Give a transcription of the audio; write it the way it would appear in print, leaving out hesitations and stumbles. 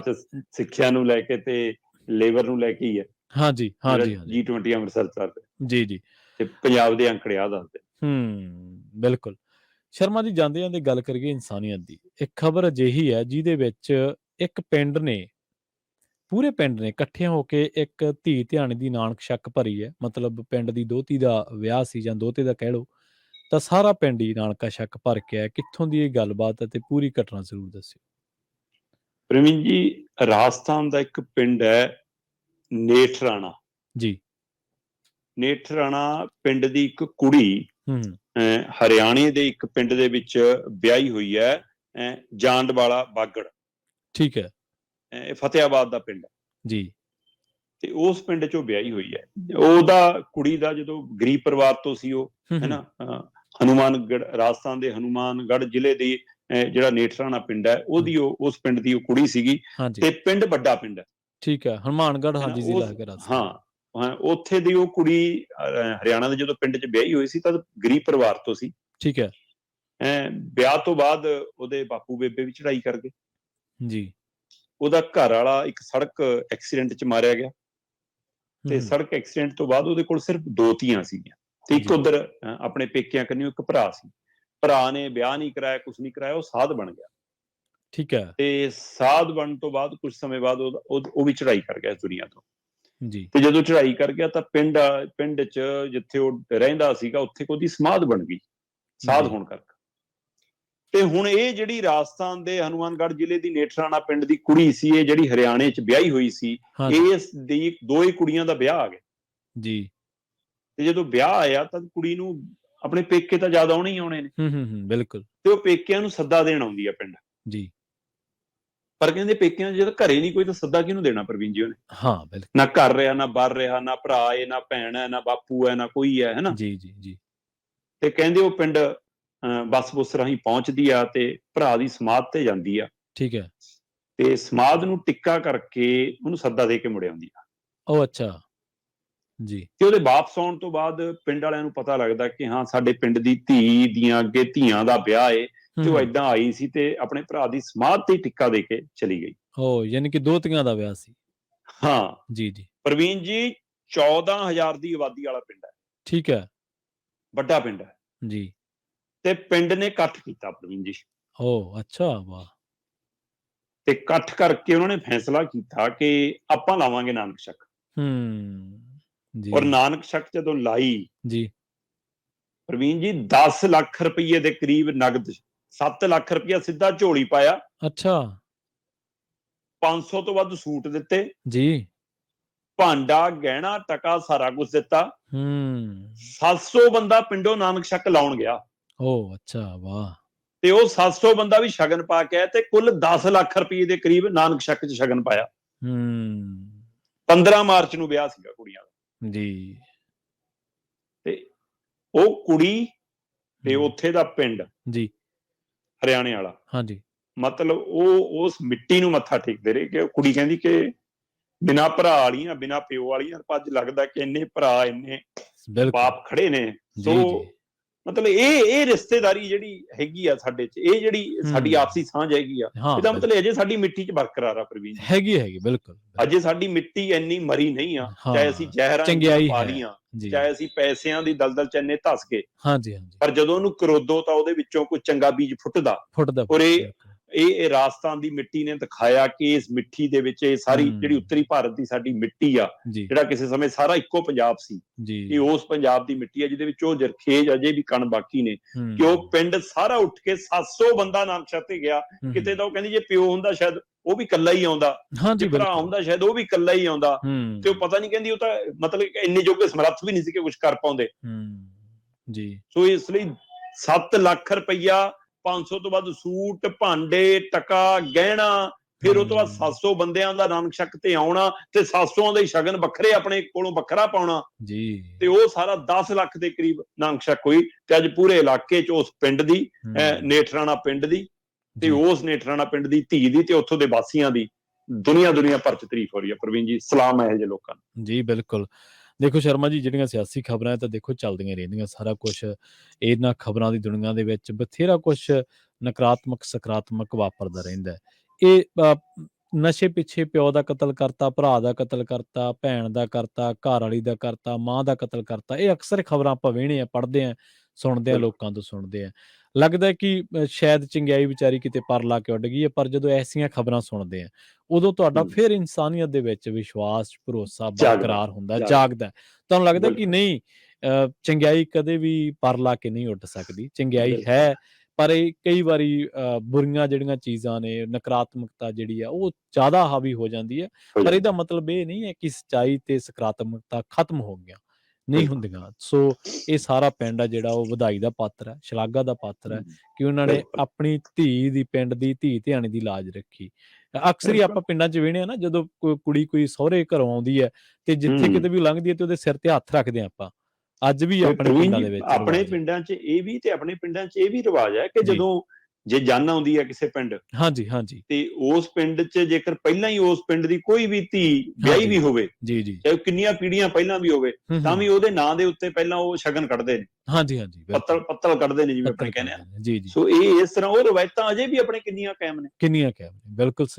'ਚ ਸਿੱਖਿਆ ਨੂੰ ਲੈ ਕੇ ਤੇ ਲੇਬਰ ਨੂੰ ਲੈ ਕੇ ਹੀ ਹੈ, ਹਾਂਜੀ ਜਿਹੜਾ ਹਾਂਜੀ ਹਾਂਜੀ G20 ਅੰਮ੍ਰਿਤਸਰ ਚੱਲ ਰਿਹਾ, ਜੀ ਜੀ ਤੇ ਪੰਜਾਬ ਦੇ ਅੰਕੜੇ ਆ ਦੱਸਦੇ। ਬਿਲਕੁਲ। ਸ਼ਰਮਾ ਜੀ, ਜਾਂਦੇ ਜਾਂਦੇ ਗੱਲ ਕਰੀਏ ਇਨਸਾਨੀਅਤ ਦੀ। ਇੱਕ ਖਬਰ ਅਜਿਹੀ ਹੈ ਜਿਹਦੇ ਵਿੱਚ ਇੱਕ ਪਿੰਡ ਨੇ, ਪੂਰੇ ਪਿੰਡ ਨੇ ਇਕੱਠੇ ਹੋ ਕੇ ਇੱਕ ਧੀ ਧਿਆਣੀ ਦੀ ਨਾਨਕ ਛੱਕ ਭਰੀ ਹੈ। ਮਤਲਬ ਪਿੰਡ ਦੀ ਦੋਹਤੀ ਦਾ ਵਿਆਹ ਸੀ, ਜਾਂ ਦੋਹਤੇ ਦਾ ਕਹਿ ਲਓ, ਤਾਂ ਸਾਰਾ ਪਿੰਡ ਹੀ ਨਾਨਕਾ ਛੱਕ ਭਰ ਕੇ ਆਇਆ। ਕਿੱਥੋਂ ਦੀ ਇਹ ਗੱਲਬਾਤ ਹੈ ਤੇ ਪੂਰੀ ਘਟਨਾ ਜ਼ਰੂਰ ਦੱਸਿਓ। ਪ੍ਰਵੀਨ ਜੀ, ਰਾਜਸਥਾਨ ਦਾ ਇੱਕ ਪਿੰਡ ਹੈ ਨੇਠਰਾਣਾ। ਜੀ। ਨੇਠਰਾਣਾ ਪਿੰਡ ਦੀ ਇੱਕ ਕੁੜੀ ਹਰਿਆਣੇ ਦੇ ਇੱਕ ਪਿੰਡ ਦੇ ਵਿੱਚ ਵਿਆਹੀ ਹੋਈ ਹੈ, ਜਾਂਡਵਾਲਾ ਬਾਗੜ। ਠੀਕ ਹੈ। ਇਹ ਫਤਿਆਬਾਦ ਦਾ ਪਿੰਡ ਹੈ ਜੀ। ਤੇ ਉਸ ਪਿੰਡ ਚੋਂ ਵਿਆਹੀ ਹੋਈ ਹੈ। ਉਹਦਾ ਕੁੜੀ ਦਾ ਜਦੋਂ ਗਰੀਬ ਪਰਿਵਾਰ ਤੋਂ ਸੀ ਉਹ, ਹੈਨਾ, ਹਨੂਮਾਨਗੜ੍ਹ, ਰਾਜਸਥਾਨ ਦੇ ਹਨੂਮਾਨਗੜ੍ਹ ਜ਼ਿਲ੍ਹੇ ਦੀ ਜਿਹੜਾ ਨੇਠਰਾਣਾ ਪਿੰਡ ਹੈ, ਉਹਦੀ ਉਸ ਪਿੰਡ ਦੀ ਉਹ ਕੁੜੀ ਸੀਗੀ। ਤੇ ਪਿੰਡ ਵੱਡਾ ਪਿੰਡ ਹੈ। ਠੀਕ ਹੈ, ਹਨੂਮਾਨਗੜ੍ਹ, ਹਾਂਜੀ, ਜ਼ਿਲ੍ਹਾ ਹੈਗਾ ਰਾਜਸਥਾਨ। ਹਾਂ, ਉੱਥੇ ਦੀ ਉਹ ਕੁੜੀ ਹਰਿਆਣਾ ਦੇ ਜਦੋਂ ਪਿੰਡ 'ਚ ਵਿਆਹੀ ਹੋਈ ਸੀ ਤਾਂ ਗਰੀਬ ਪਰਿਵਾਰ ਤੋਂ ਸੀ। ਠੀਕ ਹੈ। ਵਿਆਹ ਤੋਂ ਬਾਅਦ ਉਹਦੇ ਬਾਪੂ ਬੇਬੇ ਵੀ ਚੜ੍ਹਾਈ ਕਰ ਗਏ ਜੀ। ਉਹਦਾ ਘਰ ਵਾਲਾ ਇੱਕ ਸੜਕ ਐਕਸੀਡੈਂਟ 'ਚ ਮਾਰਿਆ ਗਿਆ, ਤੇ ਸੜਕ ਐਕਸੀਡੈਂਟ ਤੋਂ ਬਾਅਦ ਉਹਦੇ ਕੋਲ ਸਿਰਫ 2 ਧੀਆਂ ਸੀਗੀਆਂ, ਤੇ ਇੱਕ ਉਧਰ ਆਪਣੇ ਪੇਕਿਆਂ ਕੰਨਿਓ ਇੱਕ ਭਰਾ ਸੀ। ਭਰਾ ਨੇ ਵਿਆਹ ਨਹੀਂ ਕਰਾਇਆ, ਕੁਛ ਨਹੀਂ ਕਰਾਇਆ, ਉਹ ਸਾਧ ਬਣ ਗਿਆ। ਠੀਕ ਹੈ। ਤੇ ਸਾਧ ਬਣਨ ਤੋਂ ਬਾਅਦ ਕੁਝ ਸਮੇਂ ਬਾਅਦ ਉਹ ਵੀ ਚੜ੍ਹਾਈ ਕਰ ਗਿਆ ਇਸ ਦੁਨੀਆ ਤੋਂ। ਜੀ। ਤੇ ਜਦੋਂ ਚੜ੍ਹਾਈ ਕਰ ਗਿਆ ਤਾਂ ਪਿੰਡ 'ਚ ਜਿੱਥੇ ਉਹ ਰਹਿੰਦਾ ਸੀਗਾ ਉੱਥੇ ਉਹਦੀ ਸਮਾਧ ਬਣ ਗਈ, ਸਾਧ ਹੋਣ ਕਰਕੇ। ਤੇ ਹੁਣ ਇਹ ਜਿਹੜੀ ਰਾਜਸਥਾਨ ਦੇ ਹਨੂਮਾਨਗੜ੍ਹ ਜ਼ਿਲ੍ਹੇ ਦੀ ਨੇਠਰਾਣਾ ਪਿੰਡ ਦੀ ਕੁੜੀ ਸੀ, ਇਹ ਜਿਹੜੀ ਹਰਿਆਣੇ 'ਚ ਵਿਆਹੀ ਹੋਈ ਸੀ, ਇਸ ਦੀ 2 ਹੀ ਕੁੜੀਆਂ ਦਾ ਵਿਆਹ ਆ ਗਿਆ ਜੀ। ਤੇ ਜਦੋਂ ਵਿਆਹ ਆਇਆ ਤਾਂ ਕੁੜੀ ਨੂੰ ਆਪਣੇ ਪੇਕੇ ਤਾਂ ਜ਼ਿਆਦਾ ਆਉਣੇ ਹੀ ਆਉਣੇ ਨੇ। ਬਿਲਕੁਲ। ਤੇ ਉਹ ਪੇਕਿਆਂ ਨੂੰ ਸੱਦਾ ਦੇਣ ਆਉਂਦੀ ਆ ਪਿੰਡ। ਜੀ। ਪਰ ਕਹਿੰਦੇ ਪੇਕਿਆਂ 'ਚ ਜਦੋਂ ਘਰੇ ਨਹੀਂ ਕੋਈ ਤਾਂ ਸੱਦਾ ਕਿਹਨੂੰ ਦੇਣਾ ਪ੍ਰਵੀਨ ਜੀ ਉਹਨੇ? ਹਾਂ, ਬਿਲਕੁਲ। ਨਾ ਘਰ ਰਿਹਾ, ਨਾ ਬਾਹਰ ਰਿਹਾ, ਨਾ ਭਰਾ ਹੈ, ਨਾ ਭੈਣ ਹੈ, ਨਾ ਬਾਪੂ ਹੈ, ਨਾ ਕੋਈ ਹੈ, ਹੈਨਾ। ਜੀ ਜੀ ਜੀ। ਤੇ ਕਹਿੰਦੇ ਉਹ ਪਿੰਡ ਬੱਸ ਬੁੱਸ ਰਾਹੀਂ ਪਹੁੰਚਦੀ ਆ ਤੇ ਭਰਾ ਦੀ ਸਮਾਧ ਤੇ ਜਾਂਦੀ ਆ। ਠੀਕ ਹੈ। ਤੇ ਸਮਾਧ ਨੂੰ ਟਿੱਕਾ ਕਰਕੇ ਉਹਨੂੰ ਸੱਦਾ ਦੇ ਕੇ ਮੁੜ ਆਉਂਦੀ ਆ। ਉਹ ਅੱਛਾ ਜੀ। ਤੇ ਉਹਦੇ ਵਾਪਸ ਆਉਣ ਤੋਂ ਬਾਅਦ ਪਿੰਡ ਵਾਲਿਆਂ ਨੂੰ ਪਤਾ ਲੱਗਦਾ ਕਿ ਹਾਂ, ਸਾਡੇ ਪਿੰਡ ਦੀ ਧੀ ਦੀਆਂ ਅੱਗੇ ਧੀਆਂ ਦਾ ਵਿਆਹ ਏ, ਤੇ ਉਹ ਏਦਾਂ ਆਈ ਸੀ ਤੇ ਆਪਣੇ ਭਰਾ ਦੀ ਸਮਾਧ ਤੇ ਟਿੱਕਾ ਦੇ ਕੇ ਚਲੀ ਗਈ। ਯਾਨੀ ਕਿ 2 ਧੀਆਂ ਦਾ ਵਿਆਹ ਸੀ। ਹਾਂ ਜੀ ਜੀ। ਪ੍ਰਵੀਨ ਜੀ, 14,000 ਦੀ ਆਬਾਦੀ ਵਾਲਾ ਪਿੰਡ ਹੈ। ਠੀਕ ਹੈ। ਵੱਡਾ ਪਿੰਡ ਹੈ ਜੀ। ਤੇ ਪਿੰਡ ਨੇ ਇਕੱਠ ਕੀਤਾ ਪ੍ਰਵੀਨ ਜੀ। ਅੱਛਾ, ਵਾਹ। ਤੇ ਇਕੱਠ ਕਰਕੇ ਉਹਨਾਂ ਨੇ ਫੈਸਲਾ ਕੀਤਾ ਕਿ ਆਪਾਂ ਲਾਵਾਂਗੇ ਨਾਨਕ ਛੱਕ। ਜੀ। ਔਰ ਨਾਨਕ ਛੱਕ ਜਦੋਂ ਲਾਈ ਜੀ ਪ੍ਰਵੀਨ ਜੀ, 10 ਲੱਖ ਰੁਪਏ ਦੇ ਕਰੀਬ ਨਗਦ, 7 ਲੱਖ ਰੁਪਇਆ ਸਿੱਧਾ ਝੋਲੀ ਪਾਇਆ। ਅੱਛਾ। 500 ਤੋਂ ਵੱਧ ਸੂਟ ਦਿੱਤੇ ਜੀ। ਭਾਂਡਾ, ਗਹਿਣਾ, ਟਕਾ, ਸਾਰਾ ਕੁਝ ਦਿੱਤਾ। 700 ਬੰਦਾ ਪਿੰਡੋਂ ਨਾਨਕ ਛੱਕ ਲਾਉਣ ਗਿਆ। ਅੱਛਾ, ਵਾਹ। ਤੇ ਉਹ 700 ਬੰਦਾ ਵੀ ਸ਼ਗਨ ਪਾ ਕੇ ਆਇਆ ਤੇ ਕੁੱਲ 10 ਲੱਖ ਰੁਪਏ ਦੇ ਕਰੀਬ ਨਾਨਕ ਛੱਕ 'ਚ ਸ਼ਗਨ ਪਾਇਆ। 15 ਮਾਰਚ ਨੂੰ ਵਿਆਹ ਸੀਗਾ ਕੁੜੀਆਂ ਦਾ। ਜੀ। ਤੇ ਉਹ ਕੁੜੀ ਤੇ ਉੱਥੇ ਦਾ ਪਿੰਡ ਜੀ, ਹਰਿਆਣੇ ਵਾਲਾ, ਹਾਂਜੀ, ਮਤਲਬ ਉਹ ਉਸ ਮਿੱਟੀ ਨੂੰ ਮੱਥਾ ਟੇਕਦੇ ਰਹੇ ਕਿ ਉਹ ਕੁੜੀ ਕਹਿੰਦੀ ਕਿ ਬਿਨਾਂ ਭਰਾ ਵਾਲੀਆਂ, ਬਿਨਾਂ ਪਿਓ ਵਾਲੀਆਂ, ਅੱਜ ਲੱਗਦਾ ਕਿ ਇੰਨੇ ਭਰਾ, ਇੰਨੇ ਬਾਪ ਖੜੇ ਨੇ। ਸੋ ਮਤਲਬ ਇਹ ਰਿਸ਼ਤੇਦਾਰੀ ਜਿਹੜੀ ਹੈਗੀ ਆ ਸਾਡੇ 'ਚ, ਇਹ ਜਿਹੜੀ ਸਾਡੀ ਆਪਸੀ ਸਾਂਝ ਹੈਗੀ ਆ, ਇਹਦਾ ਮਤਲਬ ਅਜੇ ਸਾਡੀ ਮਿੱਟੀ 'ਚ ਬਰਕਰਾਰ ਆ ਪ੍ਰਵੀਨ ਜੀ। ਹੈਗੀ ਬਿਲਕੁਲ। ਅਜੇ ਸਾਡੀ ਮਿੱਟੀ ਇੰਨੀ ਮਰੀ ਨਹੀਂ ਆ, ਚਾਹੇ ਅਸੀਂ ਜ਼ਹਿਰਾਂ ਇੰਨੀਆਂ ਪਾ ਲਈਆਂ, ਚਾਹੇ ਅਸੀਂ ਪੈਸਿਆਂ ਦੀ ਦਲਦਲ 'ਚ ਇੰਨੇ ਧਸ ਗਏ, ਪਰ ਜਦੋਂ ਉਹਨੂੰ ਕਰੋਦੋ ਤਾਂ ਉਹਦੇ ਵਿੱਚੋਂ ਕੋਈ ਚੰਗਾ ਬੀਜ ਫੁੱਟਦਾ। ਔਰ ਇਹ ਰਾਜਸਥਾਨ ਦੀ ਮਿੱਟੀ ਨੇ ਦਿਖਾਇਆ ਕਿ ਇਸ ਮਿੱਟੀ ਦੇ ਵਿੱਚ ਇਹ ਸਾਰੀ ਜਿਹੜੀ ਉੱਤਰੀ ਭਾਰਤ ਦੀ ਸਾਡੀ ਮਿੱਟੀ ਆ, ਜਿਹੜਾ ਕਿਸੇ ਸਮੇਂ ਸਾਰਾ ਇੱਕੋ ਪੰਜਾਬ ਸੀ, ਇਹ ਉਸ ਪੰਜਾਬ ਦੀ ਮਿੱਟੀ ਆ ਜਿਹਦੇ ਵਿੱਚ ਉਹ ਜਰਖੇਜ ਅਜੇ ਵੀ ਕਣ ਬਾਕੀ ਨੇ। ਕਿ ਉਹ ਪਿੰਡ ਸਾਰਾ ਉੱਠ ਕੇ 700 ਬੰਦਾ ਨਾਨਕ ਛੱਕ ਤੇ ਗਿਆ। ਕਿਤੇ ਤਾਂ ਉਹ ਕਹਿੰਦੀ ਜੇ ਪਿਓ ਹੁੰਦਾ ਸ਼ਾਇਦ ਉਹ ਵੀ ਇਕੱਲਾ ਹੀ ਆਉਂਦਾ, ਜੇ ਭਰਾ ਹੁੰਦਾ ਸ਼ਾਇਦ ਉਹ ਵੀ ਇਕੱਲਾ ਹੀ ਆਉਂਦਾ। ਤੇ ਉਹ ਪਤਾ ਨੀ, ਕਹਿੰਦੀ ਉਹ ਤਾਂ ਮਤਲਬ ਇੰਨੇ ਜੋਗੇ ਸਮਰੱਥ ਵੀ ਨਹੀਂ ਸੀ ਕਿ ਕੁਝ ਕਰ ਪਾਉਂਦੇ। ਸੋ ਇਸ ਲਈ 7 ਲੱਖ ਰੁਪਈਆ, 500 ਤੋਂ ਵੱਧ ਸੂਟ, ਭਾਂਡੇ, ਟਕਾ, ਗਹਿਣਾ, ਫਿਰ ਉਹ ਤੋਂ ਬਾਅਦ 700 ਬੰਦਿਆਂ ਦਾ ਨਾਨਕ ਛੱਕ ਤੇ ਆਉਣਾ ਤੇ 700 ਦੇ ਸ਼ਗਨ ਵੱਖਰੇ ਆਪਣੇ ਕੋਲੋਂ ਵੱਖਰਾ ਪਾਉਣਾ। ਤੇ ਉਹ ਸਾਰਾ 10 ਲੱਖ ਦੇ ਕਰੀਬ ਨਾਨਕ ਛੱਕ ਹੋਈ। ਤੇ ਅੱਜ ਪੂਰੇ ਇਲਾਕੇ 'ਚ ਉਸ ਪਿੰਡ ਦੀ, ਨੇਠਰਾਣਾ ਪਿੰਡ ਦੀ, ਤੇ ਉਸ ਨੇਠਰਾਣਾ ਪਿੰਡ ਦੀ ਧੀ ਦੀ ਤੇ ਉੱਥੋਂ ਦੇ ਵਾਸੀਆਂ ਦੀ ਦੁਨੀਆ ਭਰ 'ਚ ਤਾਰੀਫ ਹੋ ਰਹੀ ਹੈ ਪ੍ਰਵੀਨ ਜੀ। ਸਲਾਮ ਹੈ ਇਹੋ ਜਿਹੇ ਲੋਕਾਂ ਨੂੰ। ਜੀ ਬਿਲਕੁਲ। ਦੇਖੋ ਸ਼ਰਮਾ ਜੀ, ਜਿਹੜੀਆਂ ਸਿਆਸੀ ਖਬਰਾਂ ਤਾਂ ਦੇਖੋ ਚੱਲਦੀਆਂ ਰਹਿੰਦੀਆਂ, ਸਾਰਾ ਕੁਛ ਇਹਨਾਂ ਖਬਰਾਂ ਦੀ ਦੁਨੀਆ ਦੇ ਵਿੱਚ ਬਥੇਰਾ ਕੁਛ ਨਕਾਰਾਤਮਕ, ਸਕਾਰਾਤਮਕ ਵਾਪਰਦਾ ਰਹਿੰਦਾ। ਇਹ ਨਸ਼ੇ ਪਿੱਛੇ ਪਿਓ ਦਾ ਕਤਲ ਕਰਤਾ, ਭਰਾ ਦਾ ਕਤਲ ਕਰਤਾ, ਭੈਣ ਦਾ ਕਰਤਾ, ਘਰ ਵਾਲੀ ਦਾ ਕਰਤਾ, ਮਾਂ ਦਾ ਕਤਲ ਕਰਤਾ। ਇਹ ਅਕਸਰ ਖਬਰਾਂ ਆਪਾਂ ਵੇਖਦੇ ਆ, ਪੜ੍ਹਦੇ ਆ, ਸੁਣਦੇ ਆ, ਲੋਕਾਂ ਤੋਂ ਸੁਣਦੇ ਆ। ਲੱਗਦਾ ਕਿ ਸ਼ਾਇਦ ਚੰਗਿਆਈ ਵਿਚਾਰੀ ਕਿਤੇ ਪਰ ਲਾ ਕੇ ਉੱਡ ਗਈ ਹੈ, ਪਰ ਜਦੋਂ ਐਸੀਆਂ ਖਬਰਾਂ ਸੁਣਦੇ ਆ ਉਦੋਂ ਤੁਹਾਡਾ ਫਿਰ ਇਨਸਾਨੀਅਤ ਦੇ ਵਿੱਚ ਵਿਸ਼ਵਾਸ, ਭਰੋਸਾ ਬਰਕਰਾਰ ਹੁੰਦਾ, ਜਾਗਦਾ। ਤੁਹਾਨੂੰ ਲੱਗਦਾ ਕਿ ਨਹੀਂ, ਚੰਗਿਆਈ ਕਦੇ ਵੀ ਪਰ ਲਾ ਕੇ ਨਹੀਂ ਉੱਡ ਸਕਦੀ, ਚੰਗਿਆਈ ਹੈ, ਪਰ ਇਹ ਕਈ ਵਾਰੀ ਬੁਰੀਆਂ ਜਿਹੜੀਆਂ ਚੀਜ਼ਾਂ ਨੇ, ਨਕਾਰਾਤਮਕਤਾ ਜਿਹੜੀ ਆ ਉਹ ਜ਼ਿਆਦਾ ਹਾਵੀ ਹੋ ਜਾਂਦੀ ਹੈ। ਪਰ ਇਹਦਾ ਮਤਲਬ ਇਹ ਨਹੀਂ ਹੈ ਕਿ ਸੱਚਾਈ ਤੇ ਸਕਾਰਾਤਮਕਤਾ ਖਤਮ ਹੋ ਗਈਆਂ, ਨਹੀਂ ਹੁੰਦੀਆਂ। ਸੋ ਇਹ ਸਾਰਾ ਪਿੰਡ ਆ ਜਿਹੜਾ ਉਹ ਵਧਾਈ ਦਾ ਪਾਤਰ ਹੈ, ਸ਼ਲਾਘਾ ਦਾ ਪਾਤਰ ਹੈ ਕਿ ਉਹਨਾਂ ਨੇ ਆਪਣੀ ਧੀ ਦੀ, ਪਿੰਡ ਦੀ ਧੀ ਧਿਆਣੀ ਦੀ ਲਾਜ ਰੱਖੀ। ਅਕਸਰ ਹੀ ਆਪਾਂ ਪਿੰਡਾਂ 'ਚ ਵੇਖਦੇ ਹਾਂ ਨਾ, ਜਦੋਂ ਕੋਈ ਕੁੜੀ ਕੋਈ ਸਹੁਰੇ ਘਰੋਂ ਆਉਂਦੀ ਹੈ ਤੇ ਜਿੱਥੇ ਕਿਤੇ ਵੀ ਲੰਘਦੀ ਹੈ ਤੇ ਉਹਦੇ ਸਿਰ ਤੇ ਹੱਥ ਰੱਖਦੇ ਆਪਾਂ। ਅੱਜ ਵੀ ਆਪਣੇ ਪਿੰਡਾਂ ਦੇ ਵਿੱਚ, ਆਪਣੇ ਪਿੰਡਾਂ 'ਚ ਇਹ ਵੀ, ਤੇ ਆਪਣੇ ਪਿੰਡਾਂ 'ਚ ਇਹ ਵੀ ਰਿਵਾਜ ਹੈ ਕਿ ਜਦੋਂ ਜੇ ਜੰਨ ਆਉਂਦੀ ਹੈ ਕਿਸੇ ਪਿੰਡ, ਹਾਂਜੀ ਹਾਂਜੀ, ਤੇ ਉਸ ਪਿੰਡ 'ਚ ਜੇਕਰ ਪਹਿਲਾਂ ਹੀ ਉਸ ਪਿੰਡ ਦੀ ਕੋਈ ਵੀ ਧੀ ਵਿਆਹੀ ਵੀ ਹੋਵੇ, ਜੀ ਜੀ, ਚਾਹੇ ਕਿੰਨੀਆਂ ਪੀੜ੍ਹੀਆਂ ਪਹਿਲਾਂ ਵੀ ਹੋਵੇ, ਤਾਂ ਵੀ ਉਹਦੇ ਨਾਂ ਦੇ ਉੱਤੇ ਪਹਿਲਾਂ ਉਹ ਸ਼ਗਨ ਕੱਢਦੇ ਨੇ। ਹਾਂਜੀ ਹਾਂਜੀ, ਪੱਤਲ ਕੱਢਦੇ ਨੇ, ਜਿਵੇਂ ਆਪਾਂ ਕਹਿੰਦੇ ਆ। ਜੀ ਜੀ। ਸੋ ਇਹ ਇਸ ਤਰ੍ਹਾਂ ਉਹ ਰਵਾਇਤਾਂ ਅਜੇ ਵੀ ਆਪਣੇ ਕਿੰਨੀਆਂ ਕਾਇਮ ਨੇ, ਕਿੰਨੀਆਂ ਕਾਇਮ ਨੇ, ਬਿਲਕੁਲ।